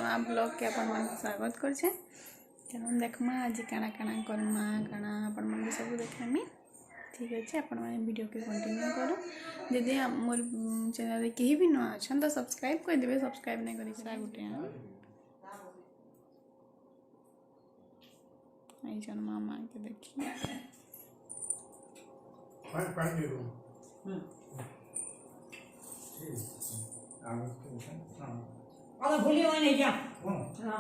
नुआ ब्लॉग के अपन मन स्वागत करछे। चलो देखमा आज काना काना करमा काना अपन मन सब देखामी। ठीक अच्छे अपन मैंने वीडियो के कंटिन्यू करो। यदि मोर चैनल रे केही भी नुआ अछन तो सब्सक्राइब कर देबे। सब्सक्राइब नहीं करी सा गुटे आई जन मामा के देखिए पानी दे दो। अरे भूलिए नहीं क्या हाँ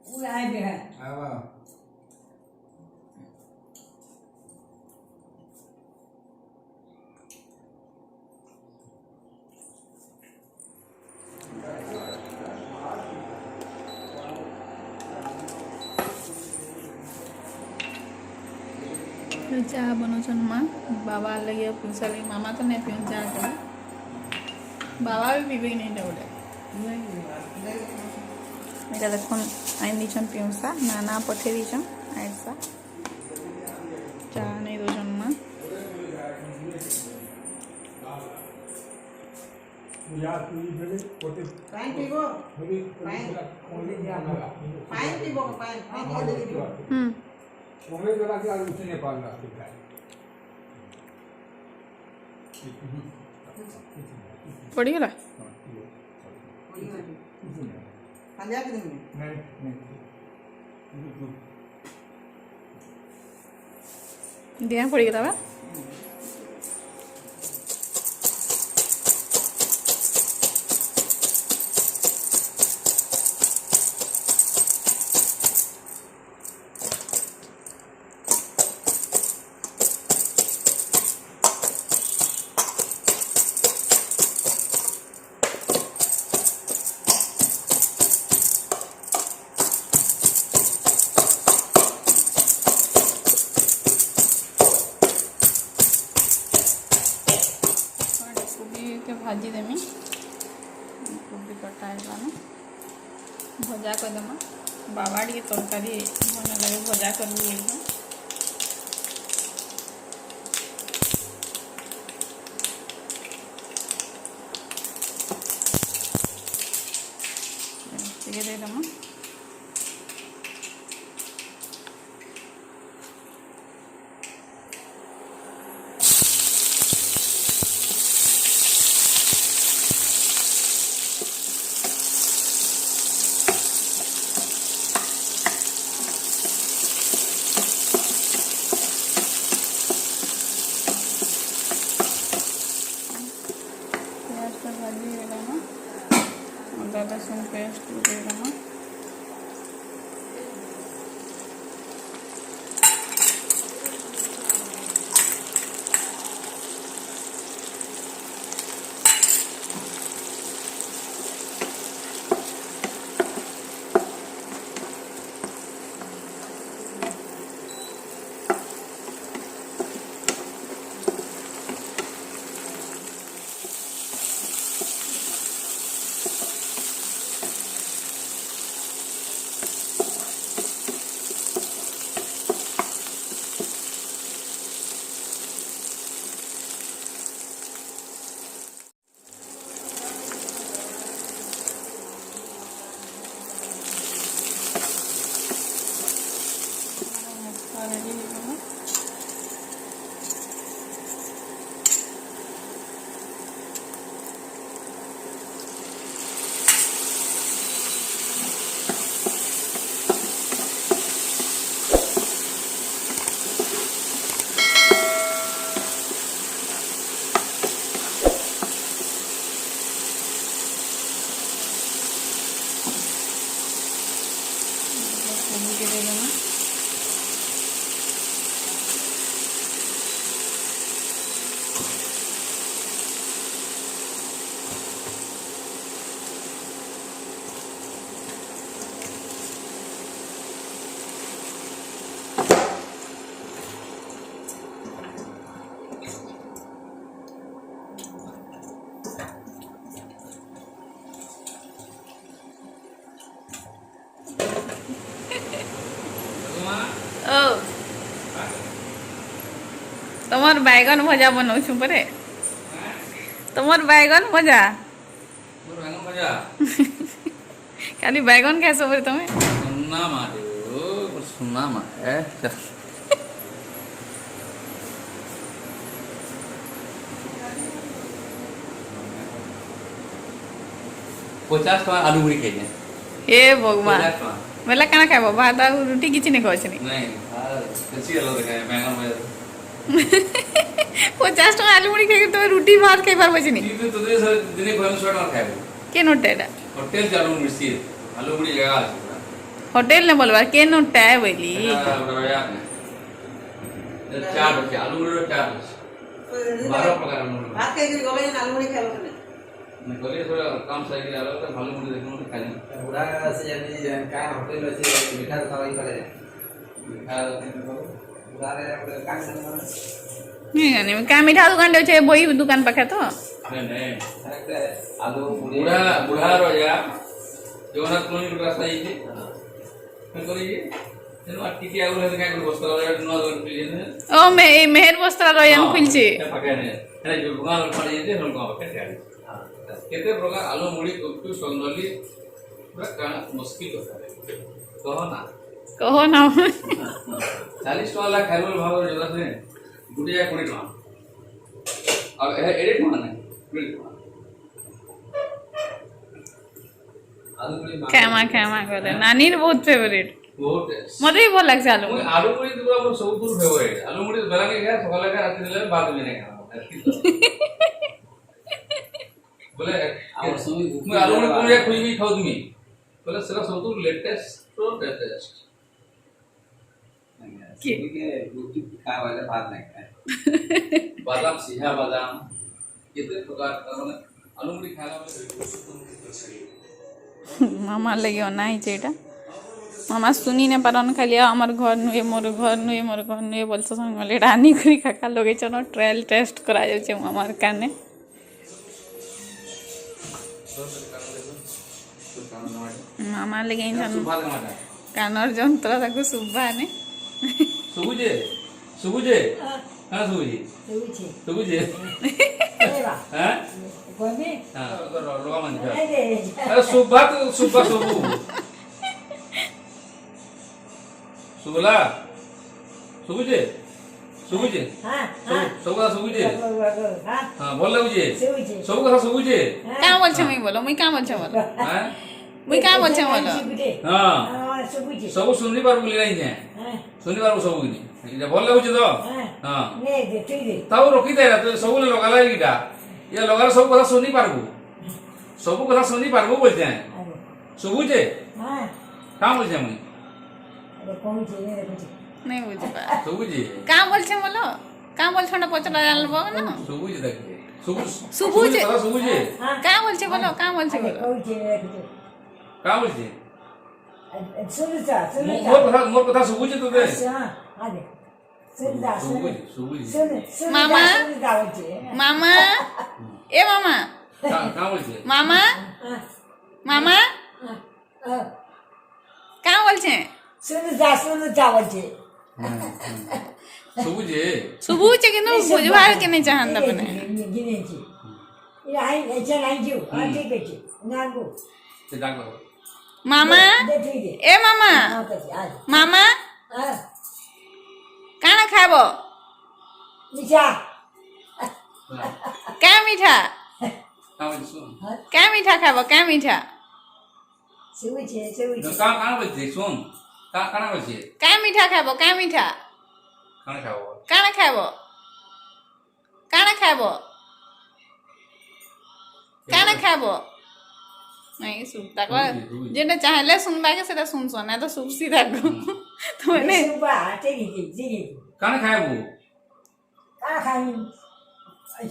वो आए भी है चाह बनोछन माँ बाबा लगे पिंसा लगे मामा तो नहीं पिन चाह कर बाबा भी पीबे नहीं डोडे मेरा देखो आइन दीछन पिंसा नाना पठे दीछन ऐसा चाह नहीं दोछन माँ यार तू ये बड़े कोटे पानी पीबो पानी पीबो पानी दे उन्हें जरा के आज उसने नेपाल ना सीखा पड़ी गला पंजाब के दिन नहीं दिया पड़ी गला बा भाजी देमी कोबी कटा भजा करदेमा बाबा टे तरकारी मन लगे भजा कर देदेमा भाजी अदा लहसुन पेस्ट देना रेडी हो के दे देना तमर बैगन भजा बनाऊ परे तमर बैगन भजा खाली बैगन खाइस बोले तुम सुना मारे सुना मारे 50 टका आलू पूरी खाई हे भगवान 50 टका बोला काना खाइब भात आ रुटी किसी नहीं खाओ नहीं बेसी अलग देखाय बैंगन में 50 टका आलू मुड़ी खाई तो रुटी भात खाई पार बचनी কিন্তু তোদের দিনে কম 100 টাকা খাইবো के नोट है হোটেল চালু মির্চি আলু পুরি জায়গা আছে होटल ने बोलवा के नोट है बोली चार बचे आलू मुड़ी 4 बचे 12 प्रकार आलू मुड़ी भात खाई गले आलू मुड़ी खाइबो ना गले थोड़ा काम सही आलू तो आलू मुड़ी देखो खाई उड़ा से यानी का होटल से मीठा खावाई करे मीठा उड़ा रे काम से नहीं क्या मीठा दुकान दे वही दुकान पाखे तो नहीं आलू पूरी बुढ़ा बुढ़ा रोया जगन्नाथ कॉलोनी रास्ता ये मैं करिए तेनो टिटी आगु है काय कर बस्ता वाला न जन पिले ओ मेहर बस्त्रा रयन खुलছে पाके ने अरे जो दुकान पड़े ये हम को केते केते प्रकार आलू मुड़ी कुटू संगली पूरा काना मुश्किल होता है कहो ना 40 वाला खाइबो भाव जगह से गुडिया 20 टका अब एडिट माने 20 टका आलू पूरी खामा करे नानीर बहुत फेवरेट बहुत मते भी भल लागছে आलू मुझे आलू पूरी तो अब सब दूर फेवरेट आलू मुड़ी बेला के गया सकाल का रात दिले बाद में नहीं खाना बोले और सुई मैं आलू मुड़ी पूरी कोई भी खाओ तुम बोले सिर्फ सब तो लेटेस्ट तो लेटेस्ट के गुपचुप का वाला भात नहीं खाए बादाम सिहा बादाम कितने प्रकार का माने आलू मुड़ी खाना मामा लगे नहीं चेटा मामा सुनी ने पारन खाली हमर घर नुए मोर घर नुए बोलते संग ले रानी करी काका लगे चनो ट्रायल टेस्ट करा जाय छै हमर काने मामा लगे इन कानर जंत्र ताको सुबा ने सुबुजे सुबुजे हां सुबुजे सुबुजे हां कोने हां रोगा मन अरे सुबा तो सुबा सुबु सुबला सुबुजे सुबुजे हां सब का सुबुजे हां हां बोल लगुजे सब का सुबुजे का बोल छ मैं बोलो मैं का बोल छ बोलो हां मैं का बोल छ बोलो हां हां सुबुजे सब सुननी पार बोली नहीं है सुननी पार सब नहीं ये बोल लगुजे तो हां ने दे ठीक दे ताऊ रोकी दे तो सब लगा लागिटा ये लगा सब কথা सुनी पारबो सब কথা सुनी पारबो बोलते हैं सुबुजे हां का बोलते हैं अरे कौन चीज है कुछ नहीं बुझ पा सुबुजे का बोल छ बोलो का बोल छ ना पचला जानबो ना सुबुजे देख सुबुजे सुबुजे का बोल छ बोलो का बोल छ बोलो कौन चीज है कुछ का बोलते सुनता मोर কথা सुबुजे तो दे हां आगे सुनता सुबुजे सुबुजे सुन मामा सुनता होचे मामा ए मामा का बोलते मामा मामा का बोल छ सुनता होचे सुबुजे सुबह छ कि नो बुझवार के नहीं चाहन अपने गिने छी ये आई अच्छा नहीं जो हां ठीक है नागो ते डाक मामा दे ठीक है ए मामा हां कसी आज मामा हां काना खाबो निशा क्या मीठा का बोलते सुन क्या मीठा खाबो क्या मीठा सुबुचे का बोलते सुन का बोलते क्या मीठा खाबो क्या मीठा खाना खाओ काना खाबो काना खाबो काना खाबो नहीं सुनता को जेने चाहेले सुनबा के सेटा सुन सुना तो सुब सीधा को तो मैंने सुबह ठीक है खाना खाबो का खाई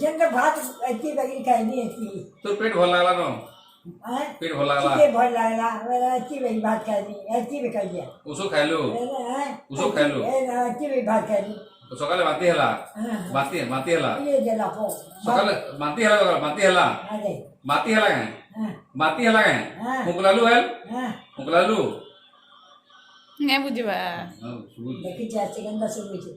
जंग भात अच्छी बगी खाई नहीं थी तो पेट भर लागला न हां पेट भर लागला के भर लागला अच्छी बगी भात खाई नहीं अच्छी भी खाई लिया उसो खाइलो उसो खाइलो अच्छी भी भात खाई तो सकाले बाती हला बाती हला ये जला हो सकाले बाती हला अरे बाती हला है हां बाती हला है हां मुकलालू है हां मुकलालू नहीं बुझबा देखि जा सेकंड सुबुचे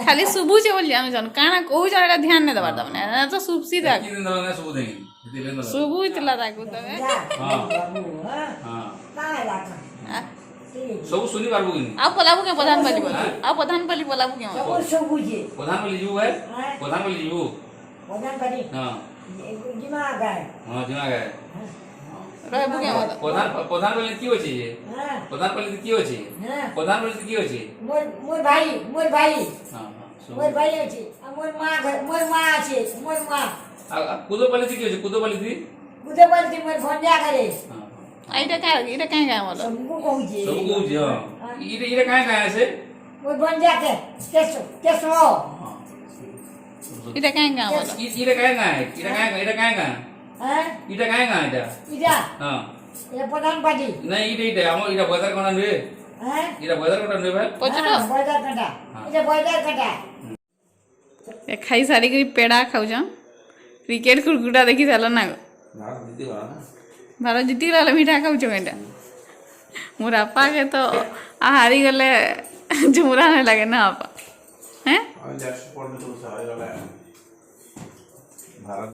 खाली सुबह से बोल जानो जानो काना को जरा ध्यान नहीं दबा तमने तो सुब सीधा की दिन दला सब देंगे दिले न सुबु इतला ताकू तबे जा हाँ। बाबू हां हां काय लाका आ सब सुनी पारबो कि आ पलाबु के प्रधान बलि बोल आ प्रधान बलि पलाबु के सब बुझे प्रधान बोली जीव है हाँ। प्रधान बोली जीव वजन करी हां दिमाग है हां दिमाग है रहबु के प्रधान प्रधान बोली की होची है हां प्रधान बोली की होची हां प्रधान बोली की होची मोर भाई हां मोर भाई আছে मोर मां আছে मोर मां हां कुदो बोली की होची कुदो बोली थी कुदे बोलती मोर भंजा करे हां आइटा काय बोल सबको कहूजे सब को जी हां इरे काहे काहे से मोर भंजा के केसो हां इटा काय बोल इरे काहे काहे इरे काहे काहे हैं इरे काहे काहे इजा हां ये प्रधान पार्टी नहीं इरे हम इरे बजार कोना रे हैं इरे बजार कोना रे भाई पचलो बाजार कटा ये बाजार कटा ए खाई सारी करी पेड़ा खाऊ जा क्रिकेट कुरकुटा देखि साला ना भारत जीती वाला ना भारत जीती गला मीठा खाऊ छ केटा मोर आपा के तो हारी गले झुमरा नहीं लगे ना आपा हैं और 100 पॉइंट तो सारे वाला है भारत